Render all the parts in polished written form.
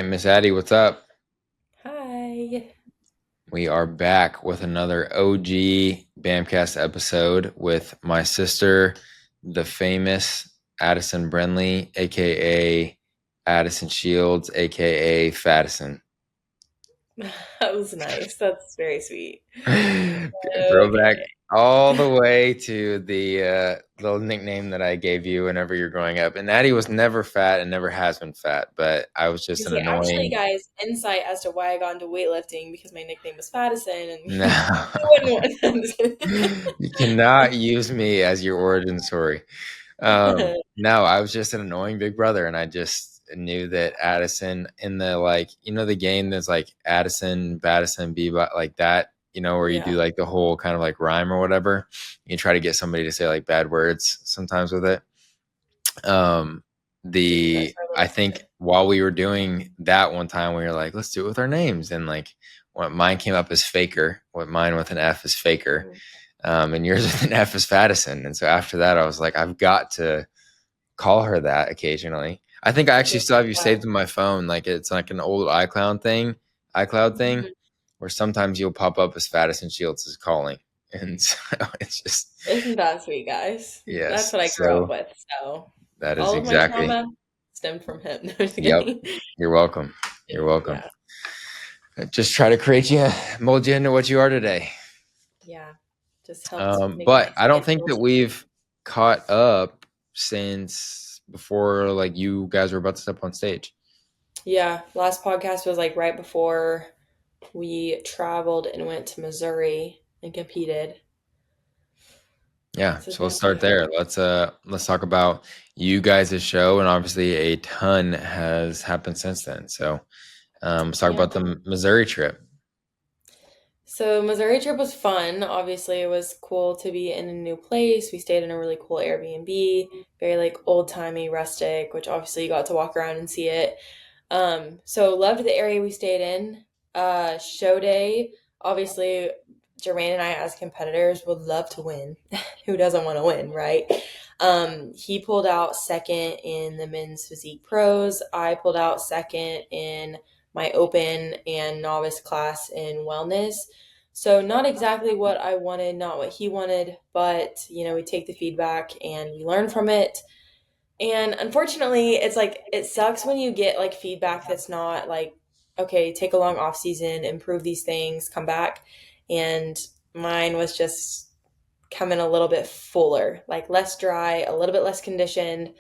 right, Miss Addie, what's up? Hi. We are back with another OG Bamcast episode with my sister, the famous Addison Brinley, aka Addison Shields, aka Fattison. That was nice. That's very sweet. Throwback Okay. all the way to the little nickname that I gave you whenever you're growing up. And Addie was never fat and never has been fat, but I was You just an see, actually, annoying. guys, insight as to why I got into weightlifting because my nickname was Fattison, and No. you wouldn't want. I'm just You cannot use me as your origin story. kidding. No, I was just an annoying big brother, and I just knew that Addison in the the game that's like Addison, Baddison, Bebop, like that, where you do Yeah. like the whole kind of like rhyme or whatever. You try to get somebody to say like bad words sometimes with it. Um, Do you guys the are a I little think while we were doing that one time, we were like, let's do it with our names, and like what mine came up as Faker, what mine with an F is Faker, funny. and yours with an F is Fattison. And so after that, I was like, I've got to call her that occasionally. I think I actually Yeah. still have you Wow. saved in my phone. Like it's like an old iCloud thing, Mhm. where sometimes you'll pop up as Fattison Shields is calling, and so it's just Isn't that sweet, guys? That's yes. what I grew up So with. So that is all of my exactly. trauma stemmed from him. No, just Yep. kidding. You're welcome. You're welcome. Yeah. Just try to create you, mold you into what you are today. Yeah. Just helped make my But I don't think schedule. that we've caught up since before, like you guys were about to step on stage. Yeah, last podcast was like right before we traveled and went to Missouri and competed. Yeah, So it's so let's been start quite a there. while. Let's talk about you guys' show, and obviously a ton has happened since then. So let's talk Yeah. about the Missouri trip. So Missouri trip was fun. Obviously, it was cool to be in a new place. We stayed in a really cool Airbnb, very like old-timey, rustic, which obviously you got to walk around and see it. So loved the area we stayed in. Show day, obviously, Jermaine and I as competitors would love to win. Who doesn't want to win, right? He pulled out second in the men's physique pros. I pulled out second in my open and novice class in wellness. So not exactly what I wanted, not what he wanted, but we take the feedback and we learn from it. And unfortunately, it's like it sucks when you get like feedback that's not like, okay, take a long off season, improve these things, come back. And mine was just coming a little bit fuller, like less dry, a little bit less conditioned,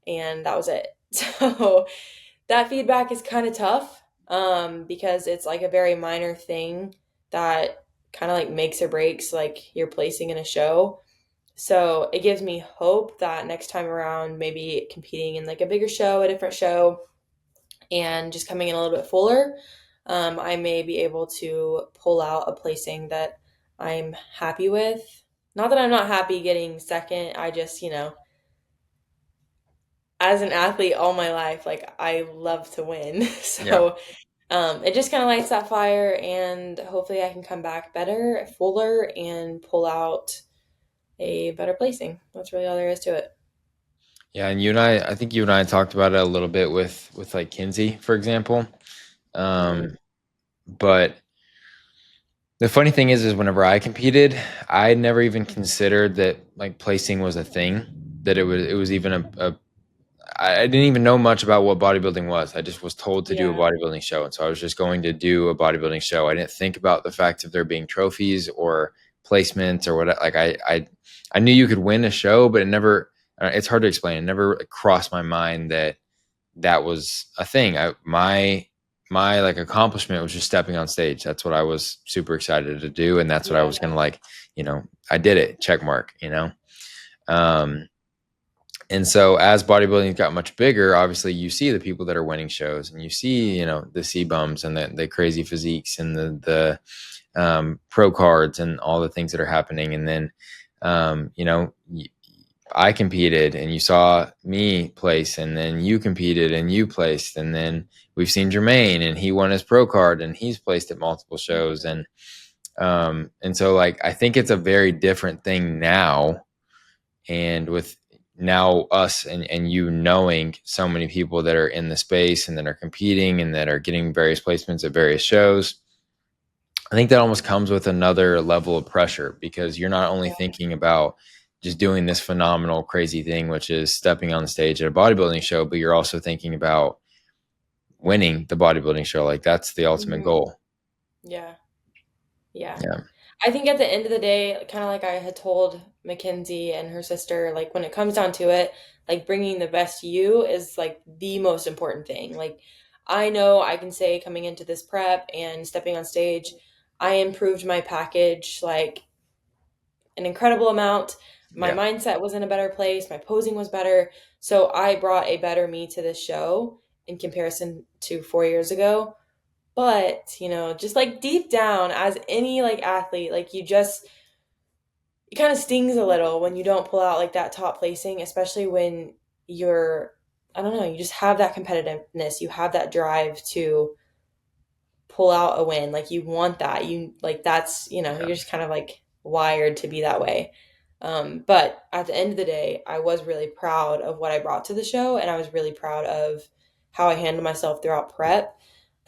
and that was it. So that feedback is kind of tough because it's like a very minor thing that kind of like makes or breaks like your placing in a show. So it gives me hope that next time around, maybe competing in like a bigger show, a different show, and just coming in a little bit fuller, I may be able to pull out a placing that I'm happy with. Not that I'm not happy getting second. I just, as an athlete all my life, like I love to win. Yeah. So it just kind of lights that fire, and hopefully I can come back better, fuller, and pull out a better placing. That's really all there is to it. Yeah, and I think you and I talked about it a little bit with like Kinsey, for example. Hmm. But the funny thing is whenever I competed, I never even considered that like placing was a thing, that it was even a I didn't even know much about what bodybuilding was. I just was told to do a Yeah. bodybuilding show, and so I was just going to do a bodybuilding show. I didn't think about the fact of there being trophies or placements or what. Like I knew you could win a show, but it never. It's hard to explain. It never crossed my mind that that was a thing. My like accomplishment was just stepping on stage. That's what I was super excited to do, and that's what I Yeah. was gonna like. I did it. Check mark. Um, and so as bodybuilding got much bigger, obviously you see the people that are winning shows, and you see, the C bums and the crazy physiques and the pro cards and all the things that are happening. And then, I competed and you saw me place, and then you competed and you placed. And then we've seen Jermaine and he won his pro card and he's placed at multiple shows. Mhm. And so like, I think it's a very different thing now. And with now us and you knowing so many people that are in the space and that are competing and that are getting various placements at various shows, I think that almost comes with another level of pressure because you're not only Yeah. thinking about just doing this phenomenal, crazy thing, which is stepping on the stage at a bodybuilding show, but you're also thinking about winning the bodybuilding show. Like that's the ultimate Mhm. goal. Yeah. Yeah. Yeah. I think at the end of the day, kind of like I had told Mackenzie and her sister, like when it comes down to it, like bringing the best you is like the most important thing. Like I know I can say coming into this prep and stepping on stage, I improved my package like an incredible amount. My Yeah. mindset was in a better place, my posing was better. So I brought a better me to this show in comparison to 4 years ago. But, just like deep down, as any like athlete, like it kind of stings a little when you don't pull out like that top placing, especially when you're, I don't know, you just have that competitiveness, you have that drive to pull out a win. Like you want that. You like that's, Yeah. you're just kind of like wired to be that way. But at the end of the day, I was really proud of what I brought to the show, and I was really proud of how I handled myself throughout prep.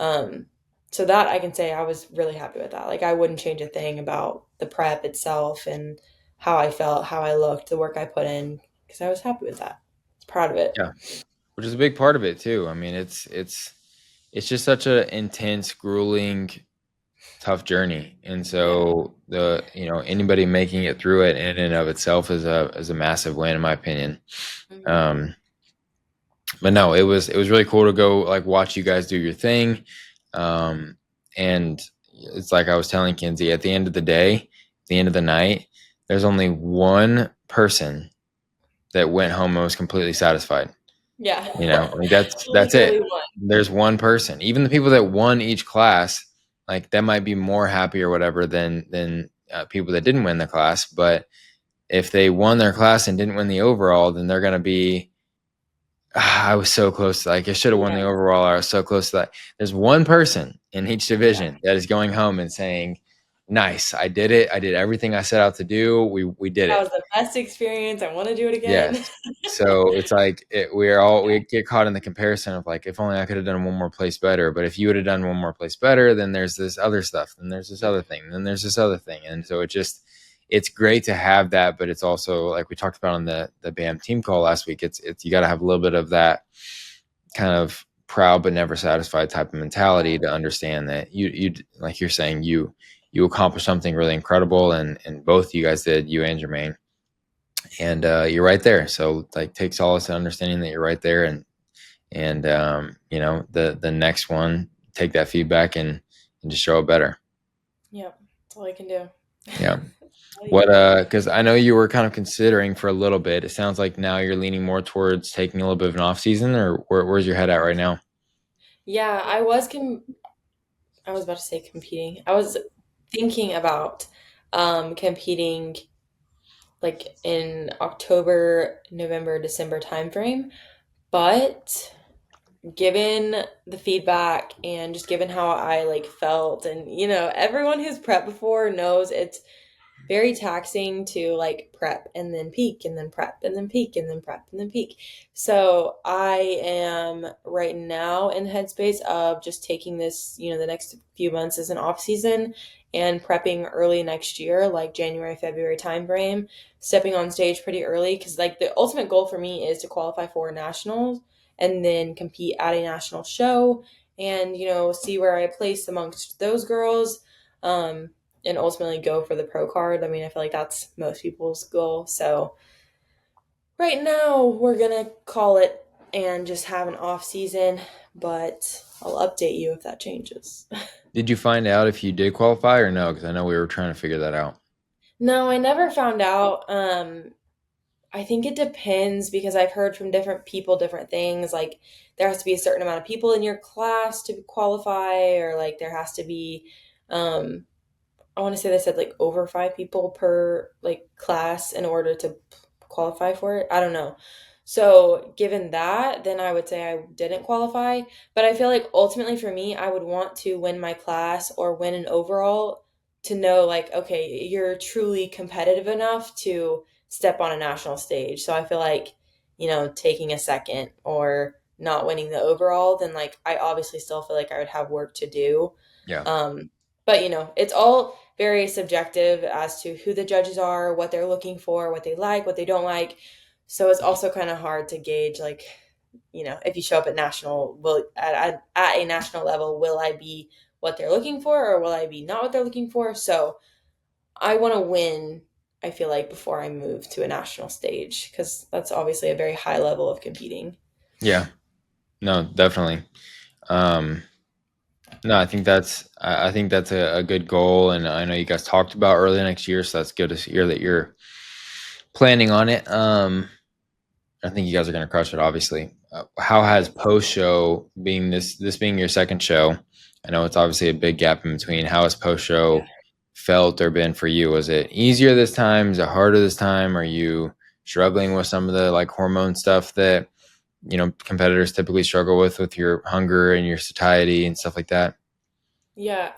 Um, so that I can say I was really happy with that. Like I wouldn't change a thing about the prep itself and how I felt, how I looked, the work I put in, because I was happy with that. I was proud of it. Yeah. Which is a big part of it too. I mean, it's just such a intense, grueling, tough journey. And Yeah. so anybody making it through it in and of itself is a massive win in my opinion. Hmm. Um, but no, it was really cool to go like watch you guys do your thing. And it's like I was telling Kinsey, at the end of the day, at the end of the night, there's only one person that went home and was completely satisfied. Yeah. Like that's Literally it. one. There's one person. Even the people that won each class, like that might be more happy or whatever than people that didn't win the class. But if they won their class and didn't win the overall, then they're gonna be I was so close to like I should have won the Yeah. overall. I was so close to that. There's one person in each Yeah. division that is going home and saying, "Nice, I did it. I did everything I set out to do. We did That it." was the best experience. I want to do it again. Yes. So it's like we get caught in the comparison of like if only I could have done one more place better. But if you would have done one more place better, then there's this other stuff, then there's this other thing, then there's this other thing, and so it's great to have that, but it's also like we talked about on the BAM team call last week. It's you got to have a little bit of that kind of proud but never satisfied type of mentality to understand that you like you're saying you accomplished something really incredible, and both you guys did, you and Jermaine, and you're right there. So like take solace in understanding that you're right there, and the next one, take that feedback and just show it better. Yep. That's all I can do. Yeah. All you What can do. because I know you were kind of considering for a little bit. It sounds like now you're leaning more towards taking a little bit of an off season, or where's your head at right now? Yeah, I was about to say competing. I was thinking about competing like in October, November, December timeframe, but given the feedback and just given how I like felt, and everyone who's prepped before knows it's very taxing to like prep and then peak and then prep and then peak and then prep and then peak. So I am right now in headspace of just taking this, the next few months as an off season and prepping early next year, like January, February timeframe, stepping on stage pretty early because like the ultimate goal for me is to qualify for nationals and then compete at a national show and see where I place amongst those girls. And ultimately go for the pro card. I mean, I feel like that's most people's goal. So right now we're gonna call it and just have an off season, but I'll update you if that changes. Did you find out if you did qualify or no? Because I know we were trying to figure that out. No, I never found out. I think it depends because I've heard from different people different things. Like there has to be a certain amount of people in your class to qualify, or like there has to be um I want to say they said like over 5 people per like class in order to qualify for it. I don't know. So, given that, then I would say I didn't qualify. But I feel like ultimately for me, I would want to win my class or win an overall to know, like, okay, you're truly competitive enough to step on a national stage. So, I feel like taking a second or not winning the overall, then like I obviously still feel like I would have work to do. Yeah. Um, but it's all very subjective as to who the judges are, what they're looking for, what they like, what they don't like. So it's also kind of hard to gauge, like, if you show up at national, will at a national level, will I be what they're looking for, or will I be not what they're looking for? So I want to win. I feel like before I move to a national stage, because that's obviously a very high level of competing. Yeah. No, definitely. Um, no, I think that's a good goal, and I know you guys talked about early next year, so that's good to hear that you're planning on it. I think you guys are going to crush it, obviously. How has Thanks. post show being this being your second show? I know it's obviously a big gap in between. How has post Yeah. show felt or been for you? Was it easier this time? Is it harder this time? Are you struggling with some of the like hormone stuff that competitors typically struggle with your hunger and your satiety and stuff like that? Yeah.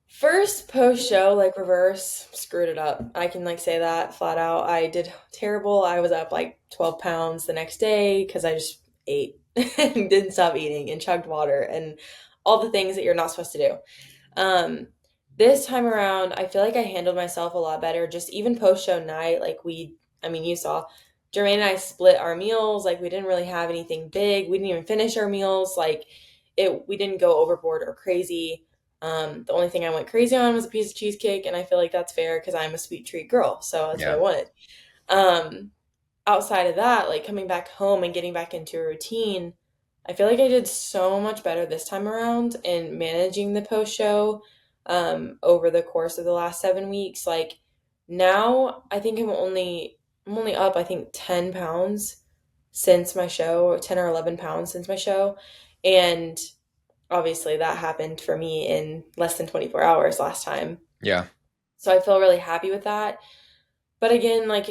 First post show, like reverse, screwed it up. I can like say that flat out. I did terrible. I was up like 12 pounds the next day because I just ate and didn't stop eating and chugged water and all the things that you're not supposed to do. Um, this time around, I feel like I handled myself a lot better. Just even post show night, like I mean, you saw Jermaine and I split our meals. Like we didn't really have anything big. We didn't even finish our meals. Like we didn't go overboard or crazy. The only thing I went crazy on was a piece of cheesecake, and I feel like that's fair because I'm a sweet treat girl, so that's what I Yeah, wanted. Um, Outside of that, like coming back home and getting back into a routine, I feel like I did so much better this time around in managing the post show over the course of the last 7 weeks. Like now, I think I'm only up I think 10 pounds since my show, or 10 or 11 pounds since my show, and obviously that happened for me in less than 24 hours last time. yeah, So I feel really happy with that. But again, like,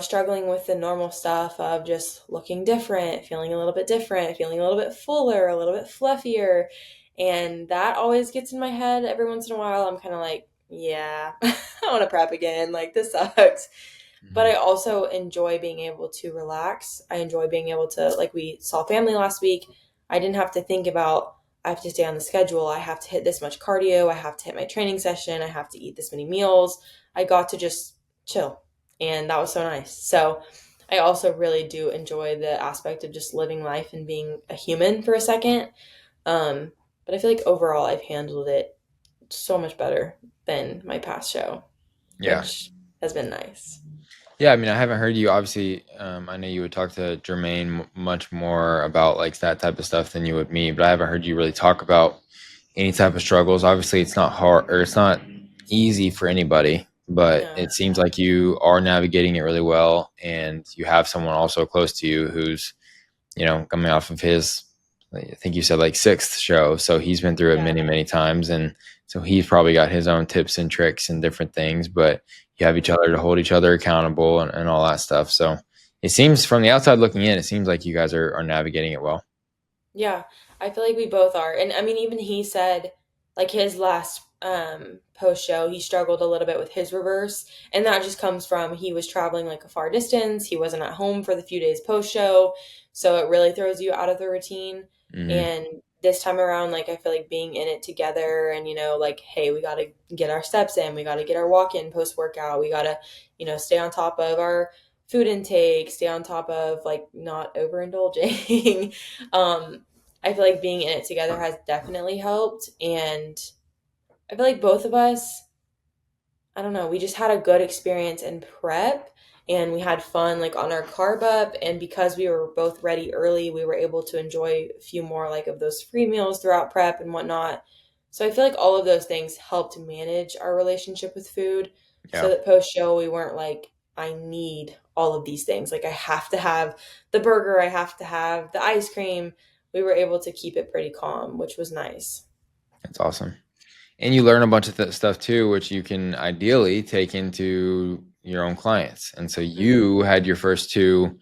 struggling with the normal stuff of just looking different, feeling a little bit different, feeling a little bit fuller, a little bit fluffier. And that always gets in my head every once in a while. I'm kind of like, yeah, I want to prep again. Like, this sucks. But hmm I also enjoy being able to relax. I enjoy being able to, like, we saw family last week. I didn't have to think about, I have to stay on the schedule. I have to hit this much cardio. I have to hit my training session. I have to eat this many meals. I got to just chill. And that was so nice. So I also really do enjoy the aspect of just living life and being a human for a second. Um, but I feel like overall I've handled it so much better than my past show, yeah. which has been nice. Yeah, I mean, I haven't heard you. Obviously, I know you would talk to Jermaine much more about like that type of stuff than you would me, but I haven't heard you really talk about any type of struggles. Obviously, it's not hard or it's not easy for anybody, but No. it seems like you are navigating it really well, and you have someone also close to you who's coming off of his, I think you said like sixth show. So he's been through it Yeah. many, many times. And so he's probably got his own tips and tricks and different things, but you have each Mhm. other to hold each other accountable and all that stuff. So it seems from the outside looking in, it seems like you guys are navigating it well. Yeah, I feel like we both are. And I mean, even he said, like his last post show, he struggled a little bit with his reverse. And that just comes from he was traveling like a far distance. He wasn't at home for the few days post show. So it really throws you out of the routine. Hmm. And this time around, like I feel like being in it together and, like, hey, we gotta get our steps in, we gotta get our walk in post workout, we gotta, stay on top of our food intake, stay on top of like not overindulging. I feel like being in it together has definitely helped. And I feel like both of us, I don't know, we just had a good experience in prep and we had fun like on our carb up. And because we were both ready early, we were able to enjoy a few more like of those free meals throughout prep and whatnot. So I feel like all of those things helped manage our relationship with food so Yeah, that post show we weren't like, I need all of these things. Like I have to have the burger, I have to have the ice cream. We were able to keep it pretty calm, which was nice. that's awesome. And you learn a bunch of stuff too, which you can ideally take into your own clients. And so Hmm. you had your first two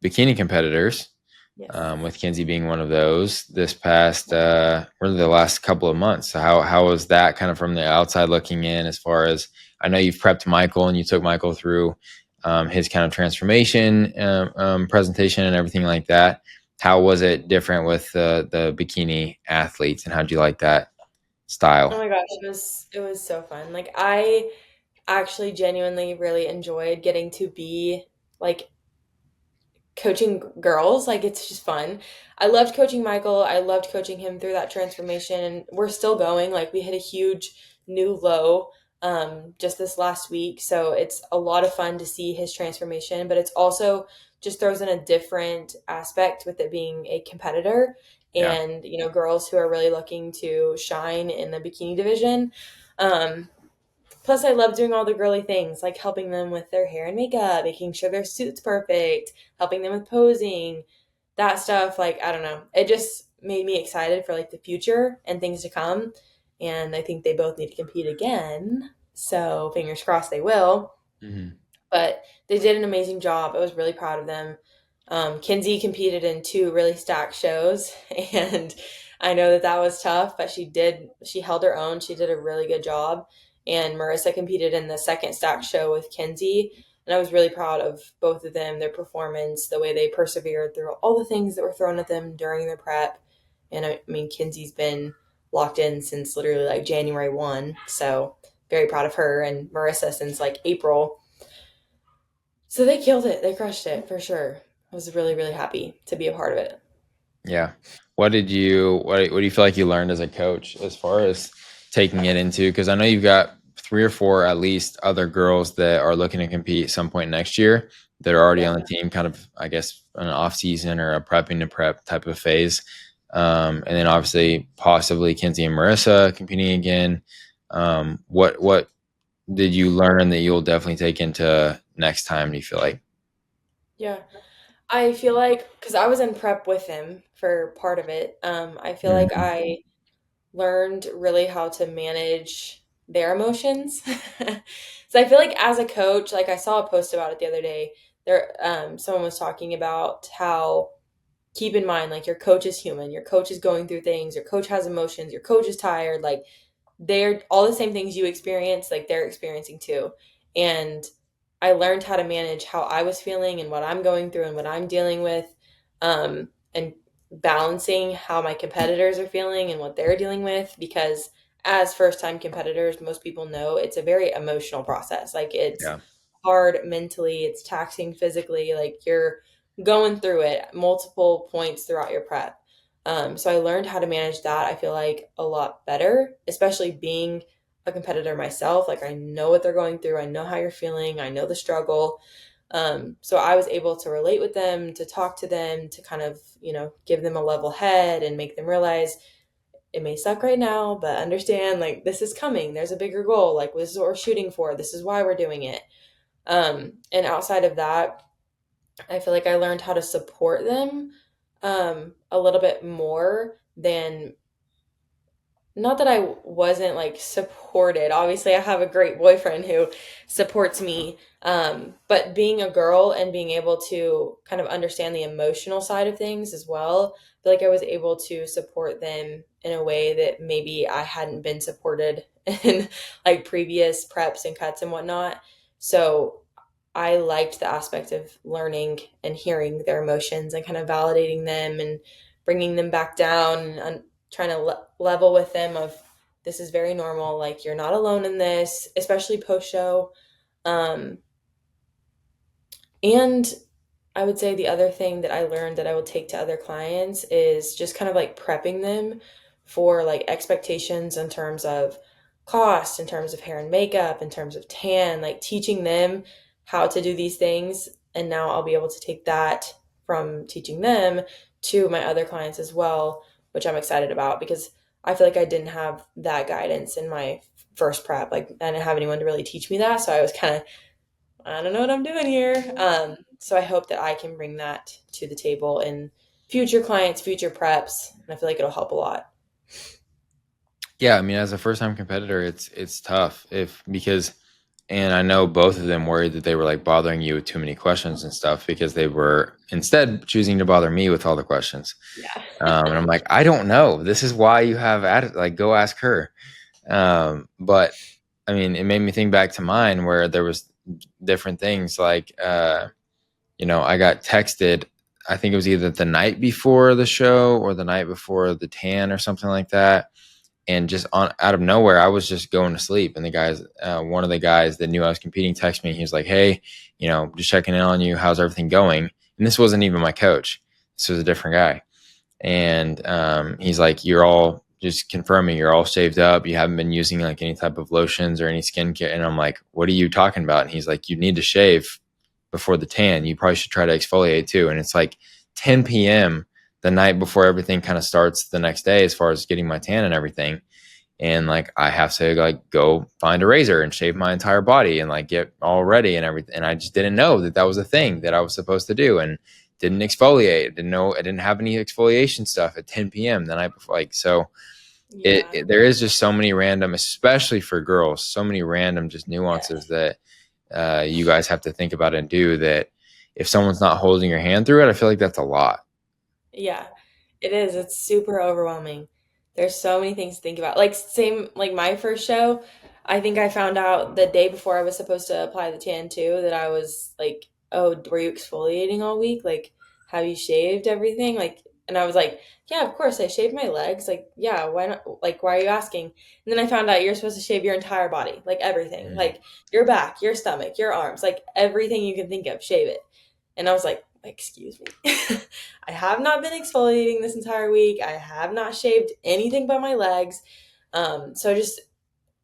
bikini competitors, Yes. with Kinsey being one of those this past, really the last couple of months. So how was that kind of from the outside looking in? As far as I know, you've prepped Michael and you took Michael through his kind of transformation presentation and everything like that. How was it different with the bikini athletes, and how do you like that Oh style? my gosh, it was so fun. Like I actually genuinely really enjoyed getting to be like coaching girls. Like it's just fun. I loved coaching Michael. I loved coaching him through that transformation. And we're still going. Like we hit a huge new low just this last week. So it's a lot of fun to see his transformation, but it's also just throws in a different aspect with it being a competitor Yeah. and, girls who are really looking to shine in the bikini division. Um, Plus, I love doing all the girly things, like helping them with their hair and makeup, making sure their suit's perfect, helping them with posing, that stuff. Like, I don't know. It just made me excited for like the future and things to come. And I think they both need to compete again. So fingers crossed they will. Hmm. But they did an amazing job. I was really proud of them. Kinsey competed in two really stacked shows, and I know that that was tough, but she held her own. She did a really good job. And Marissa competed in the second stacked show with Kinsey, and I was really proud of both of them, their performance, the way they persevered through all the things that were thrown at them during their prep. And I mean, Kinsey's been locked in since literally like January 1, so very proud of her, and Marissa since like April. So they killed it. They crushed it for sure. I was really, really happy to be a part of it. Yeah. What do you feel like you learned as a coach as far as taking it into? Because I know you've got three or four at least other girls that are looking to compete at some point next year that are already Yep. on the team, kind of I guess an off season or a prepping to prep type of phase. And then obviously possibly Kinsey and Marissa competing again. What did you learn that you'll definitely take into next time? Do you feel like? Yeah. I feel like, because I was in prep with him for part of it, I feel like Mhm. I learned really how to manage their emotions. So I feel like as a coach, like I saw a post about it the other day. Someone was talking about how keep in mind, like your coach is human, your coach is going through things, your coach has emotions, your coach is tired, like they're all the same things you experience, like they're experiencing too. And I learned how to manage how I was feeling and what I'm going through and what I'm dealing with, and balancing how my competitors are feeling and what they're dealing with. Because as first time competitors, most people know it's a very emotional process. Like it's Yeah. hard mentally, it's taxing physically, like you're going through it multiple points throughout your prep. So I learned how to manage that. I feel like a lot better, especially being a competitor myself. Like I know what they're going through. I know how you're feeling. I know the struggle. So I was able to relate with them, to talk to them, to kind of, give them a level head and make them realize it may suck right now, but understand like this is coming. There's a bigger goal. Like this is what we're shooting for. This is why we're doing it. And outside of that, I feel like I learned how to support them a little bit more than, not that I wasn't like supported. Obviously, I have a great boyfriend who supports me. But being a girl and being able to kind of understand the emotional side of things as well, I feel like I was able to support them in a way that maybe I hadn't been supported in like previous preps and cuts and whatnot. So I liked the aspect of learning and hearing their emotions and kind of validating them and bringing them back down and trying to level with them of this is very normal. Like you're not alone in this, especially post show. Um, and I would say the other thing that I learned that I will take to other clients is just kind of like prepping them for like expectations in terms of cost, in terms of hair and makeup, in terms of tan, like teaching them how to do these things. And now I'll be able to take that from teaching them to my other clients as well, which I'm excited about because I feel like I didn't have that guidance in my first prep. Like I didn't have anyone to really teach me that. So I was kind of, I don't know what I'm doing here. So I hope that I can bring that to the table in future clients, future preps, and I feel like it'll help a lot. Yeah, I mean, as a first time competitor, it's tough if because, and I know both of them worried that they were like bothering you with too many questions and stuff because they were instead choosing to bother me with all the questions. Yeah. And I'm like, I don't know. This is why you have added like go ask her. But I mean, it made me think back to mine where there was different things. Like, I got texted, I think it was either the night before the show or the night before the tan or something like that. And just on out of nowhere, I was just going to sleep. And one of the guys that knew I was competing texted me. He was like, "Hey, just checking in on you. How's everything going?" And this wasn't even my coach. This was a different guy. And he's like, "You're all just confirming you're all shaved up. You haven't been using like any type of lotions or any skincare." And I'm like, "What are you talking about?" And he's like, "You need to shave before the tan. You probably should try to exfoliate too." And it's like 10 p.m. the night before everything kind of starts the next day, as far as getting my tan and everything. And like I have to like go find a razor and shave my entire body and like get all ready and everything. And I just didn't know that that was a thing that I was supposed to do, and didn't exfoliate. Didn't know I didn't have any exfoliation stuff at 10 p.m. the night before. Like so, Yeah. there is just so many random, especially for girls, so many random just Yeah. nuances that you guys have to think about and do that. If someone's not holding your hand through it, I feel like that's a lot. Yeah, it is. It's super overwhelming. There's so many things to think about. Like same like my first show, I think I found out the day before I was supposed to apply the tan too that I was like, "Oh, were you exfoliating all week? Like, have you shaved everything?" Like, and I was like, "Yeah, of course I shaved my legs." Like, "Yeah, why not? Like, why are you asking?" And then I found out you're supposed to shave your entire body, like everything. Mm. Like your back, your stomach, your arms, like everything you can think of, shave it. And I was like, "Excuse me." I have not been exfoliating this entire week. I have not shaved anything but my legs. So just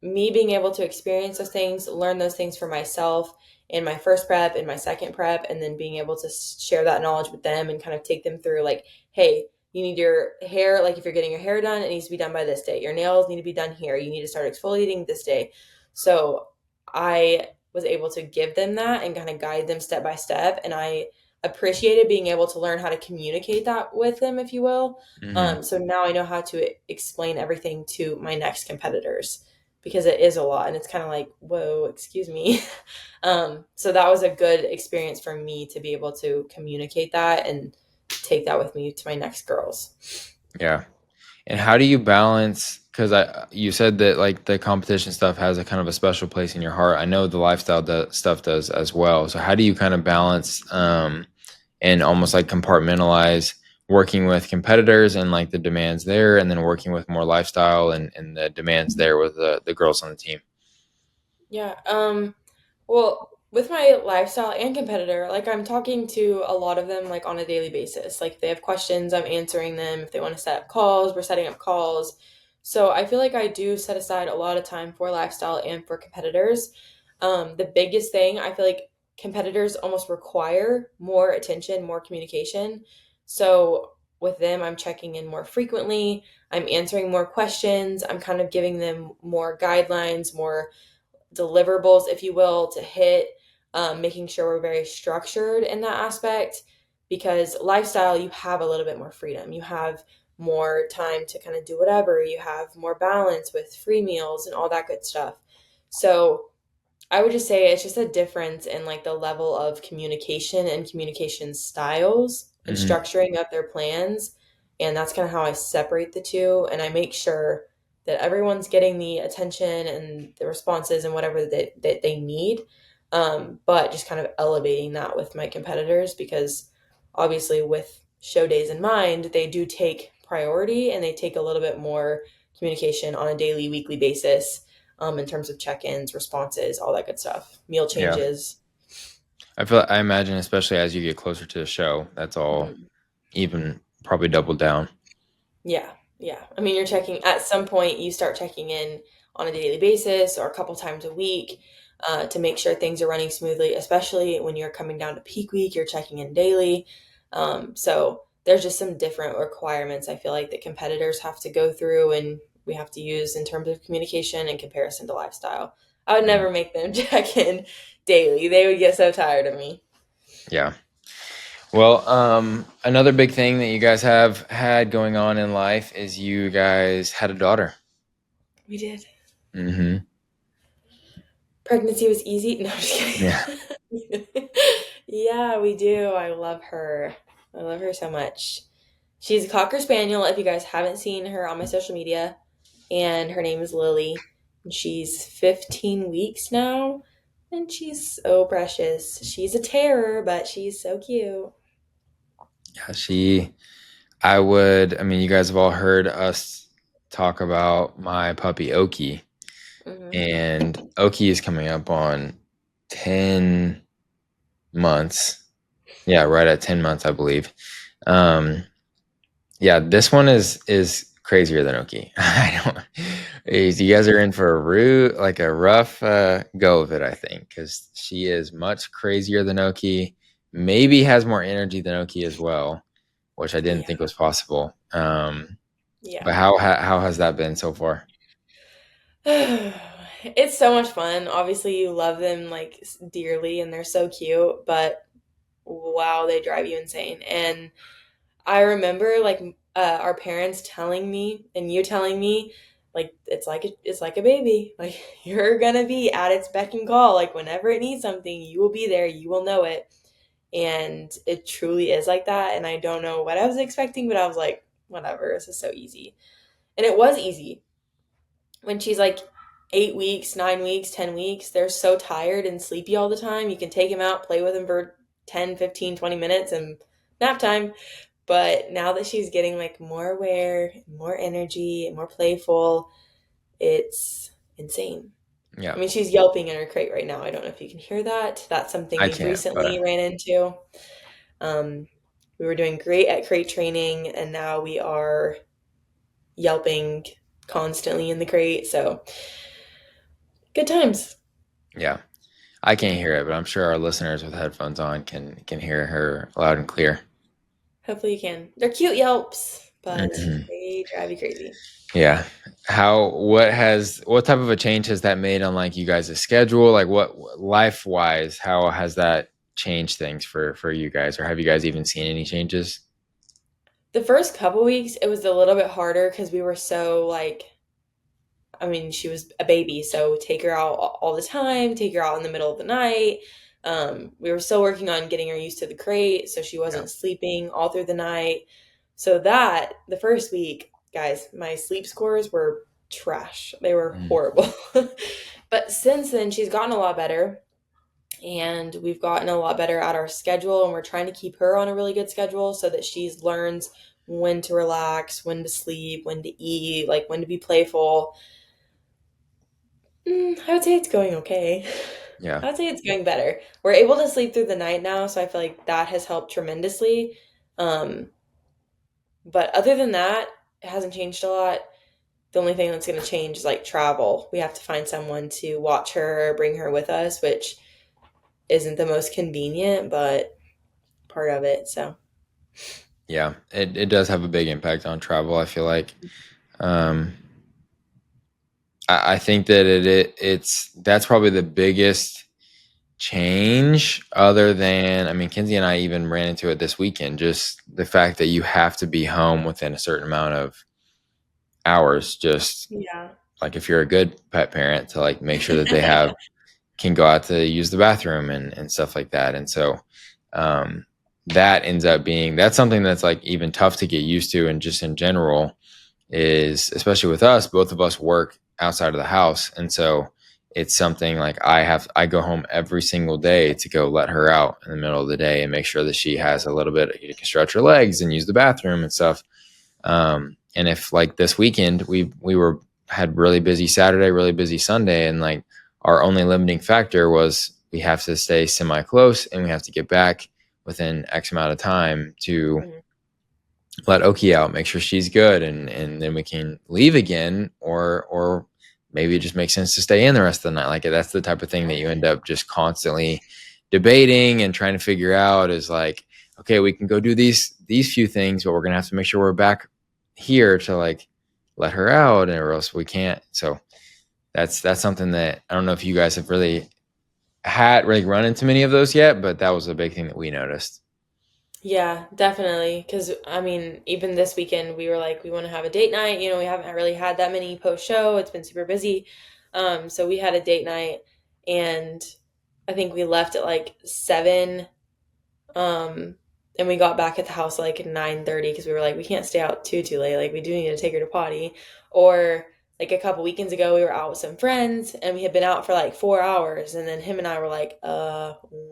me being able to experience those things, learn those things for myself in my first prep, in my second prep, and then being able to share that knowledge with them and kind of take them through like, hey, you need your hair, like if you're getting your hair done, it needs to be done by this day. Your nails need to be done here. You need to start exfoliating this day. So I was able to give them that and kind of guide them step by step. And I appreciated being able to learn how to communicate that with them, if you will. Hmm. So now I know how to explain everything to my next competitors because it is a lot and it's kind of like, whoa, excuse me. So that was a good experience for me to be able to communicate that and take that with me to my next girls. Yeah. And how do you balance? Because you said that like the competition stuff has a kind of a special place in your heart. I know the lifestyle stuff does as well. So how do you kind of balance and almost like compartmentalize working with competitors and like the demands there, and then working with more lifestyle and the demands there with the girls on the team? Yeah. Well, with my lifestyle and competitor, like I'm talking to a lot of them like on a daily basis. Like if they have questions, I'm answering them. If they want to set up calls, we're setting up calls. So I feel like I do set aside a lot of time for lifestyle and for competitors. The biggest thing I feel like competitors almost require more attention, more communication. So with them, I'm checking in more frequently. I'm answering more questions. I'm kind of giving them more guidelines, more deliverables, if you will, to hit, making sure we're very structured in that aspect. Because lifestyle, you have a little bit more freedom. You have more time to kind of do whatever. You have more balance with free meals and all that good stuff. So I would just say it's just a difference in like the level of communication and communication styles and Hmm. structuring up their plans. And that's kind of how I separate the two. And I make sure that everyone's getting the attention and the responses and whatever that they need. But just kind of elevating that with my competitors because obviously, with show days in mind, they do take priority and they take a little bit more communication on a daily, weekly basis in terms of check-ins, responses, all that good stuff, meal Yeah. changes. I imagine, especially as you get closer to the show, that's all Mhm. even probably doubled down. Yeah, yeah. I mean, you're checking at some point. You start checking in on a daily basis or a couple times a week to make sure things are running smoothly. Especially when you're coming down to peak week, you're checking in daily. So there's just some different requirements I feel like that competitors have to go through, and we have to use in terms of communication in comparison to lifestyle. I would Mm. never make them check in daily. They would get so tired of me. Yeah. Well, another big thing that you guys have had going on in life is you guys had a daughter. We did. Hmm. Pregnancy was easy. No, I'm just Yeah. kidding. Yeah, we do. I love her. I love her so much. She's a Cocker Spaniel, if you guys haven't seen her on my social media, and her name is Lily. And she's 15 weeks now. And she's so precious. She's a terror, but she's so cute. Yeah, I mean, you guys have all heard us talk about my puppy Oki, Hmm. and Oki is coming up on 10 months. Yeah, right at 10 months, I believe. Um, yeah, this one is crazier than Oki. I don't. You guys are in for a rough go of it, I think, because she is much crazier than Oki. Maybe has more energy than Oki as well, which I didn't Yeah. think was possible. But Yeah. how has that been so far? It's so much fun. Obviously, you love them like dearly and they're so cute, but wow, they drive you insane. And I remember like our parents telling me and you telling me like it's like a baby. Like you're gonna be at its beck and call. Like whenever it needs something, you will be there. You will know it. And it truly is like that. And I don't know what I was expecting, but I was like, whatever. This is so easy. And it was easy. When she's like 8 weeks, 9 weeks, 10 weeks, they're so tired and sleepy all the time. You can take them out, play with them for 10, 15, 20 minutes and nap time. But now that she's getting like more aware, more energy, and more playful, it's insane. I Yeah, mean, she's yelping in her crate right now. I don't know if you can hear that. That's something I we've can't, recently but ran into. Um, we were doing great at crate training, and now we are yelping constantly in the crate. So good times. yeah, I can't Yeah. hear it, but I'm sure our listeners with headphones on can hear her loud and clear. Hopefully you can. They're cute yelps, but Mhm. they drive you crazy. Yeah. What type of a change has that made on like you guys' schedule? Like what life wise, how has that changed things for you guys, or have you guys even seen any changes? The first couple weeks, it was a little bit harder because we were so like, I mean, she was a baby, so take her out all the time, take her out in the middle of the night. We were still working on getting her used to the crate, so she Yeah. wasn't sleeping all through the night. So that the first week, guys, my sleep scores were trash. They were Mm, horrible. But since then, she's gotten a lot better, and we've gotten a lot better at our schedule, and we're trying to keep her on a really good schedule so that she learns when to relax, when to sleep, when to eat, like when to be playful. I would say it's going okay. yeah. I would say it's going better. We're able to sleep through the night now, so I feel like that has helped tremendously. Um, but other than that, it hasn't changed a lot. The only thing that's going to change is like travel. We have to find someone to watch her or bring her with us, which isn't the most convenient, but part of it. So, Yeah. It does have a big impact on travel, I feel like. Um I think that it's that's probably the biggest change other than I mean Kinsey and I even ran into it this weekend, just the fact that you have to be home within a certain amount of hours, just yeah. like if you're a good pet parent to like make sure that they have can go out to use the bathroom and stuff like that. And so um that ends up being that's something that's like even tough to get used to, and just in general is especially with us, both of us work outside of the house. And so it's something like I go home every single day to go let her out in the middle of the day and make sure that she has a little bit, you can stretch her legs and use the bathroom and stuff. And if like this weekend we were had really busy Saturday, really busy Sunday, and like our only limiting factor was we have to stay semi close and we have to get back within X amount of time to Mhm. let Oki out, make sure she's good, and then we can leave again, or maybe it just makes sense to stay in the rest of the night. Like that's the type of thing that you end up just constantly debating and trying to figure out is like, okay, we can go do these few things, but we're gonna have to make sure we're back here to like let her out, or else we can't. So that's something that I don't know if you guys have really run into many of those yet, but that was a big thing that we noticed. Yeah, definitely. Because, I mean, even this weekend, we were like, we want to have a date night. You know, we haven't really had that many post show. It's been super busy. So we had a date night, and I think we left at like 7. Um, and we got back at the house at like 9:30 because we were like, we can't stay out too late. Like, we do need to take her to potty. Or like a couple weekends ago, we were out with some friends and we had been out for like 4 hours. And then him and I were like,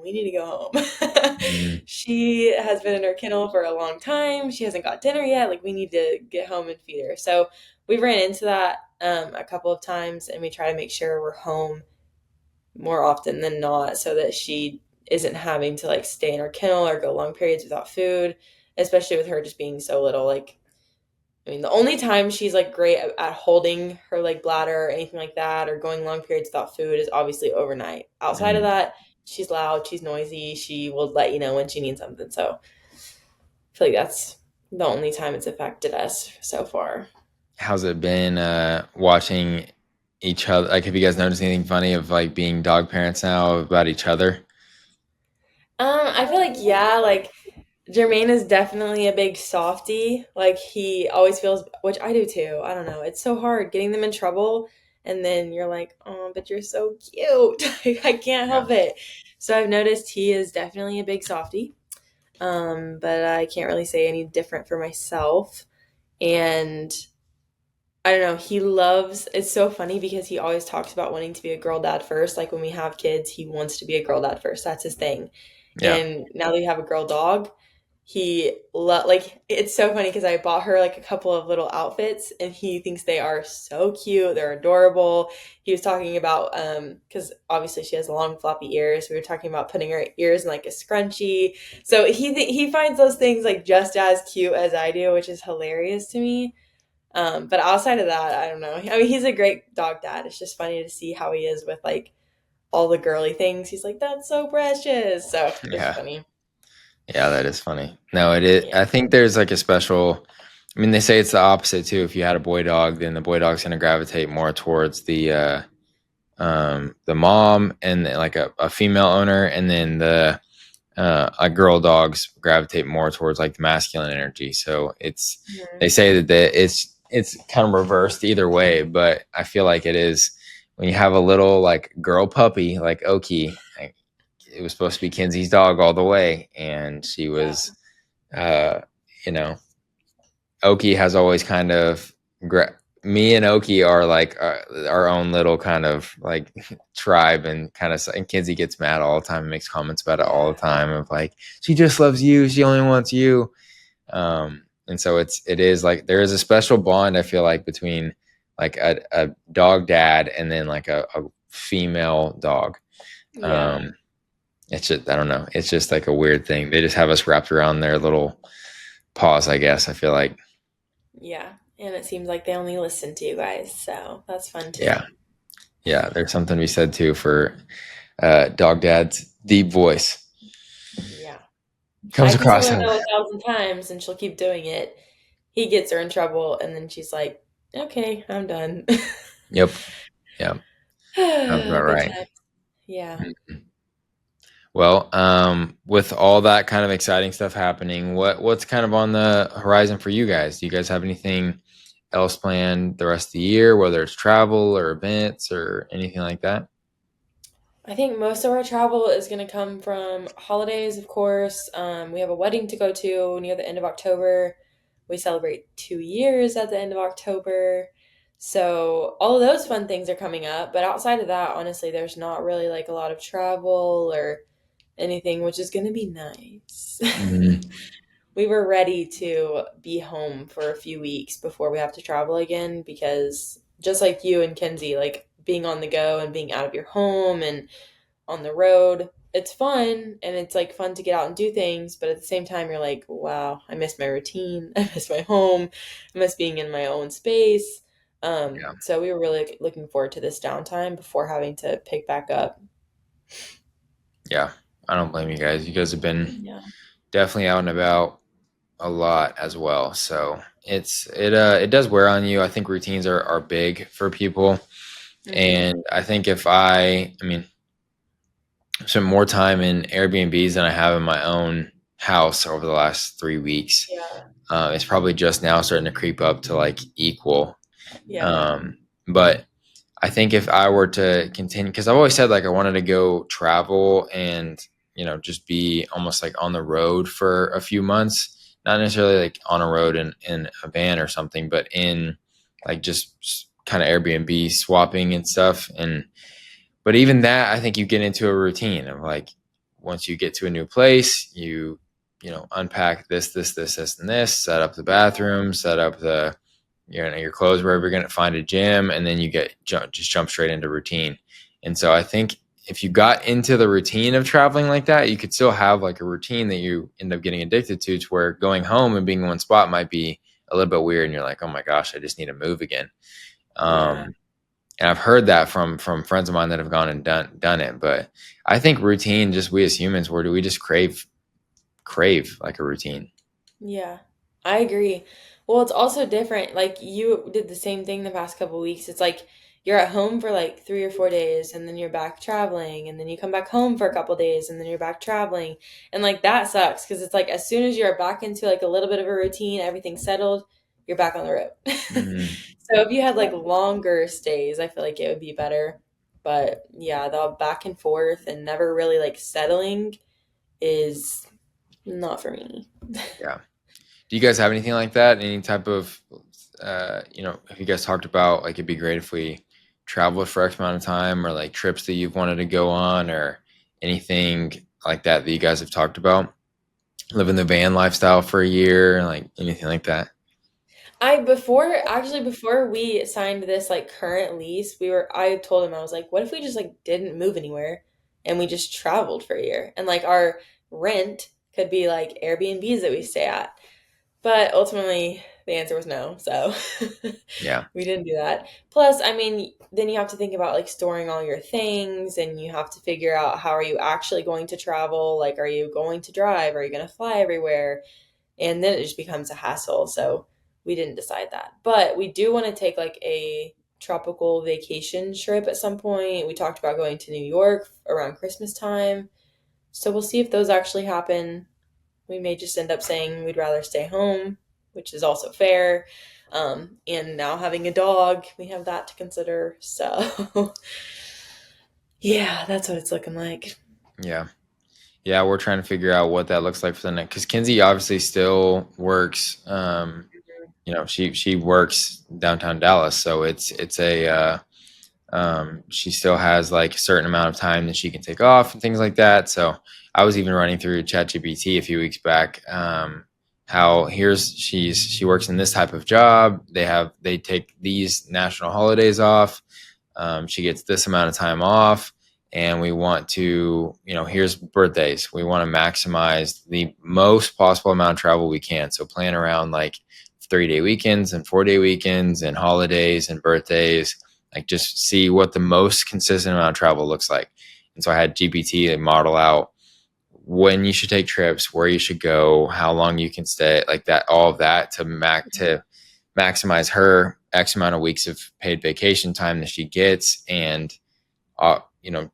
we need to go home. Mm, She has been in her kennel for a long time. She hasn't got dinner yet. Like, we need to get home and feed her. So we ran into that a couple of times, and we try to make sure we're home more often than not so that she isn't having to like stay in her kennel or go long periods without food, especially with her just being so little. Like, I mean, the only time she's like great at holding her like bladder or anything like that or going long periods without food is obviously overnight. Outside of mm. that, she's loud, she's noisy, she will let you know when she needs something. So I feel like that's the only time it's affected us so far. How's it been watching each other? Like, have you guys noticed anything funny of like being dog parents now about each other? I feel like yeah, like Jermaine is definitely a big softie. Like he always feels, which I do too. I don't know. It's so hard getting them in trouble, and then you're like, oh, but you're so cute. Like, I can't Yeah. help it. So I've noticed he is definitely a big softie. But I can't really say any different for myself. And I don't know. He loves. It's so funny because he always talks about wanting to be a girl dad first. Like when we have kids, he wants to be a girl dad first. That's his thing. Yeah. And now that we have a girl dog, like it's so funny because I bought her like a couple of little outfits and he thinks they are so cute. They're adorable. He was talking about because obviously she has long floppy ears. We were talking about putting her ears in like a scrunchie. So he finds those things like just as cute as I do, which is hilarious to me. But outside of that, I don't know. I mean, he's a great dog dad. It's just funny to see how he is with like all the girly things. He's like, that's so precious. So it's Yeah. funny. Yeah, that is funny. No, it is. Yeah. I think there's like a special. I mean, they say it's the opposite too. If you had a boy dog, then the boy dog's going to gravitate more towards the mom and like a female owner, and then the a girl dogs gravitate more towards like the masculine energy. So they Mhm. say that it's kind of reversed either way, but I feel like it is when you have a little like girl puppy like Oki. Like, it was supposed to be Kenzie's dog all the way, and she Yeah. was, uh, you know, Oki has always kind of me and Oki are like our own little kind of like tribe, and kind of, and Kenzie gets mad all the time and makes comments about it all the Yeah. time of like she just loves you, she only wants you. And so it is like there is a special bond I feel like between like a dog dad and then like a female dog. Yeah. um it's just, I don't know, it's just like a weird thing, they just have us wrapped around their little paws, I guess, I feel like. Yeah. And it seems like they only listen to you guys. So that's fun too. Yeah. Yeah, there's something to be said too for dog dad's deep voice. Yeah. I Comes can tell across her as, no 1,000 times and she'll keep doing it. He gets her in trouble and then she's like, okay, I'm done. yep, yep, sounds about Good right. time. Yeah. Well, with all that kind of exciting stuff happening, what's kind of on the horizon for you guys? Do you guys have anything else planned the rest of the year, whether it's travel or events or anything like that? I think most of our travel is going to come from holidays, of course. We have a wedding to go to near the end of October. We celebrate 2 years at the end of October. So all of those fun things are coming up. But outside of that, honestly, there's not really like a lot of travel or anything, which is going to be nice. Mm, We were ready to be home for a few weeks before we have to travel again because just like you and Kenzie, like being on the go and being out of your home and on the road. It's fun and it's like fun to get out and do things, but at the same time, you're like, wow, I miss my routine. I miss my home. I miss being in my own space. yeah, So we were really looking forward to this downtime before having to pick back up. yeah. I don't blame you guys. You guys have been Yeah. definitely out and about a lot as well. So it does wear on you. I think routines are big for people. Hmm. And I think if I mean, spent more time in Airbnbs than I have in my own house over the last 3 weeks. Yeah. It's probably just now starting to creep up to like equal. Yeah. But I think if I were to continue, because I've always said like I wanted to go travel and just be almost like on the road for a few months, not necessarily like on a road in a van or something, but in like just kind of Airbnb swapping and stuff. And but even that, I think you get into a routine of like once you get to a new place, you unpack this, and this, set up the bathroom, set up the your clothes wherever you're gonna find a gym, and then you just jump straight into routine. And so I think if you got into the routine of traveling like that, you could still have like a routine that you end up getting addicted to where going home and being in one spot might be a little bit weird, and you're like, oh my gosh, I just need to move again. Yeah. And I've heard that from friends of mine that have gone and done it. But I think routine, just we as humans, where do we just crave like a routine? Yeah, I agree. Well, it's also different. Like you did the same thing the past couple weeks. It's like you're at home for like 3 or 4 days and then you're back traveling and then you come back home for a couple days and then you're back traveling. And like that sucks because it's like as soon as you're back into like a little bit of a routine, everything's settled, you're back on the road. Hmm. So if you had like longer stays, I feel like it would be better. But yeah, the back and forth and never really like settling is not for me. Yeah. Do you guys have anything like that? Any type of, have you guys talked about like it'd be great if we traveled for X amount of time, or like trips that you've wanted to go on, or anything like that that you guys have talked about? Living the van lifestyle for a year, like anything like that? Before we signed this like current lease, I told him I was like, what if we just like didn't move anywhere and we just traveled for a year and like our rent could be like Airbnbs that we stay at. But ultimately the answer was no, so Yeah. we didn't do that. Plus, I mean, then you have to think about like storing all your things and you have to figure out how are you actually going to travel? Like, are you going to drive? Are you going to fly everywhere? And then it just becomes a hassle. So we didn't decide that. But we do want to take like a tropical vacation trip at some point. We talked about going to New York around Christmas time. So we'll see if those actually happen. We may just end up saying we'd rather stay home, which is also fair. And now having a dog, we have that to consider. So yeah, that's what it's looking like. Yeah. Yeah, we're trying to figure out what that looks like for the next, because Kinsey obviously still works. She works downtown Dallas, so it's a she still has like a certain amount of time that she can take off and things like that. So I was even running through ChatGPT a few weeks back. How she works in this type of job. They take these national holidays off. She gets this amount of time off, and we want to, here's birthdays. We want to maximize the most possible amount of travel we can. So plan around like 3-day weekends and 4-day weekends and holidays and birthdays, like just see what the most consistent amount of travel looks like. And so I had GPT model out when you should take trips, where you should go, how long you can stay, like that, all of that to maximize her X amount of weeks of paid vacation time that she gets, and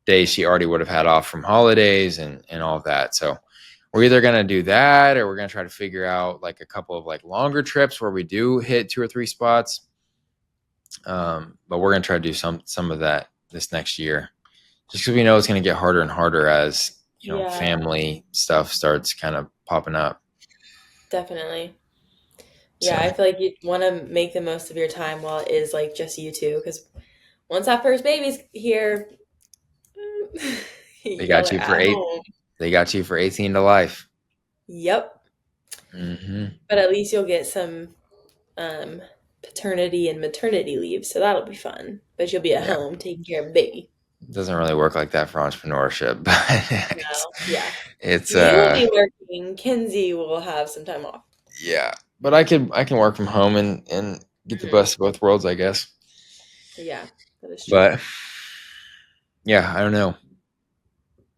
days she already would have had off from holidays and all of that. So we're either going to do that, or we're going to try to figure out like a couple of like longer trips where we do hit 2 or 3 spots. But we're going to try to do some of that this next year, just because we know it's going to get harder and harder as Yeah, family stuff starts kind of popping up. definitely. Yeah, So I feel like you want to make the most of your time while it is like just you two, because once that first baby's here, they y'all got are you for at eight. home. They got you for 18 to life. Yep. Hmm. But at least you'll get some um, paternity and maternity leave, so that'll be fun. But you'll be at Yeah, home taking care of the baby. it doesn't really work like that for entrepreneurship, but it's, No, yeah. it's You will be working. Kinsey will have some time off. yeah. But I can work from home and get the Mhm. best of both worlds, I guess. Yeah, that is true. But yeah, I don't know.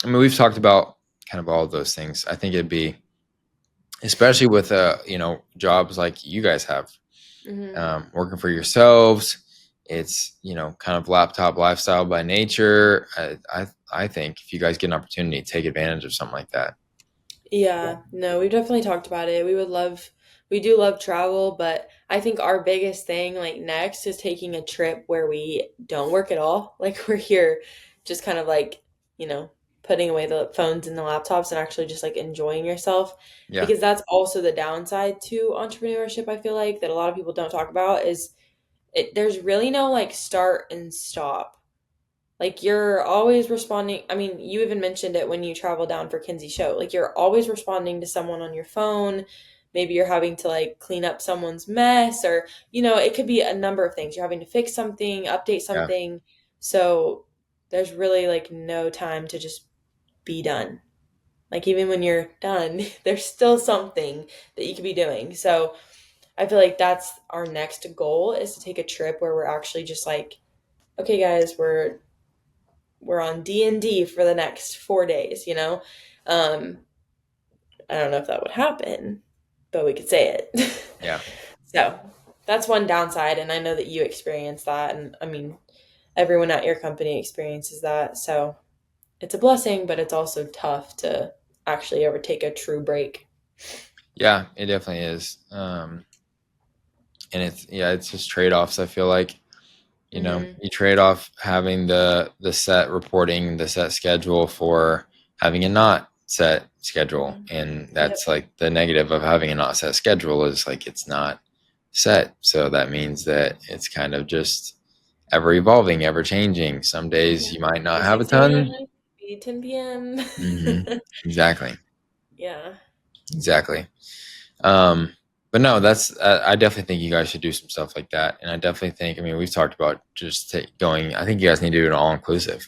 I mean, we've talked about kind of all of those things. I think it'd be, especially with jobs like you guys have, Hmm. working for yourselves. It's kind of laptop lifestyle by nature. I think if you guys get an opportunity, take advantage of something like that. Yeah, no, we've definitely talked about it. We do love travel, but I think our biggest thing, like next, is taking a trip where we don't work at all. Like we're here just kind of like, you know, putting away the phones and the laptops and actually just like enjoying yourself. Yeah, Because that's also the downside to entrepreneurship, I feel like, that a lot of people don't talk about is there's really no like start and stop. Like you're always responding. I mean, you even mentioned it when you travel down for Kinsey show. Like you're always responding to someone on your phone. Maybe you're having to like clean up someone's mess, or it could be a number of things. You're having to fix something, update Yeah. something. So there's really like no time to just be done. Like even when you're done, there's still something that you could be doing. So I feel like that's our next goal, is to take a trip where we're actually just like, okay, guys, we're on D&D for the next 4 days. Um, I don't know if that would happen, but we could say it. Yeah. So that's one downside, and I know that you experience that, and I mean, everyone at your company experiences that. So it's a blessing, but it's also tough to actually ever take a true break. Yeah, it definitely is. And it's just trade-offs. I feel like, Hmm. you trade off having the set reporting, the set schedule for having a not set schedule. Hmm. And that's Yep. like the negative of having a not set schedule is like it's not set. So that means that it's kind of just ever evolving, ever changing. Some days Yeah. you might not Be have a 6 a.m. ton. Be 10 p.m. Hmm. Exactly. Yeah. Exactly. Um, but no, I definitely think you guys should do some stuff like that. And I definitely think, I mean, we've talked about just going, I think you guys need to do an all inclusive.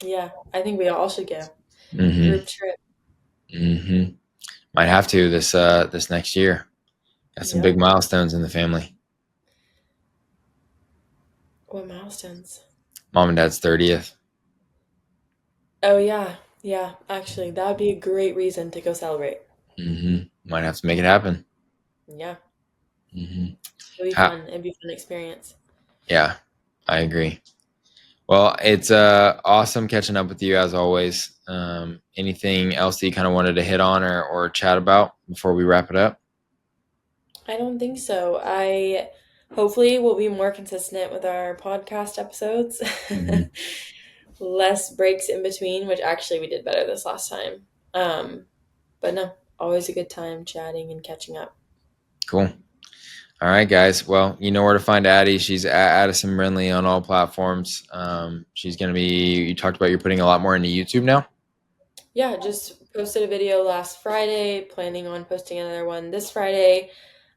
Yeah. I think we all should go. Hmm. Group trip. Hmm. Might have to this next year. Got some big Yep. milestones in the family. What milestones? Mom and dad's 30th. Oh, yeah. Yeah. Actually, that would be a great reason to go celebrate. Might have to make it happen. Yeah. Hmm. It'd be Ha- fun. It'd be fun experience. yeah, I agree. Well, it's awesome catching up with you as always. Anything else that you kind of wanted to hit on or chat about before we wrap it up? I don't think so. I hopefully will be more consistent with our podcast episodes. Hmm. Less breaks in between, which actually we did better this last time. But no, always a good time chatting and catching up. Cool. All right, guys. Well, you know where to find Addie. She's at Addison Brinley on all platforms. She's going to be, you talked about you're putting a lot more into YouTube now. Yeah, just posted a video last Friday, planning on posting another one this Friday.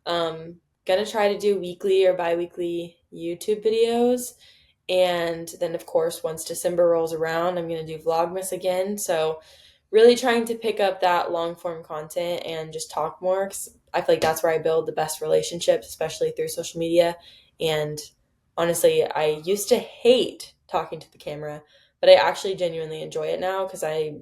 Gonna try to do weekly or bi-weekly YouTube videos. And then of course, once December rolls around, I'm gonna do Vlogmas again. So really trying to pick up that long form content and just talk more, 'cause I feel like that's where I build the best relationships, especially through social media. And honestly, I used to hate talking to the camera, but I actually genuinely enjoy it now because I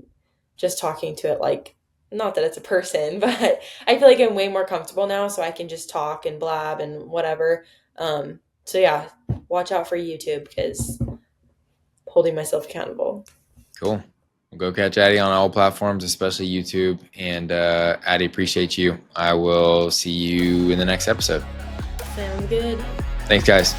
just talking to it like, not that it's a person, but I feel like I'm way more comfortable now, so I can just talk and blab and whatever. So yeah, watch out for YouTube because holding myself accountable. Cool. Well, go catch Addie on all platforms, especially YouTube. And Addie, appreciate you. I will see you in the next episode. Sounds good. Thanks, guys.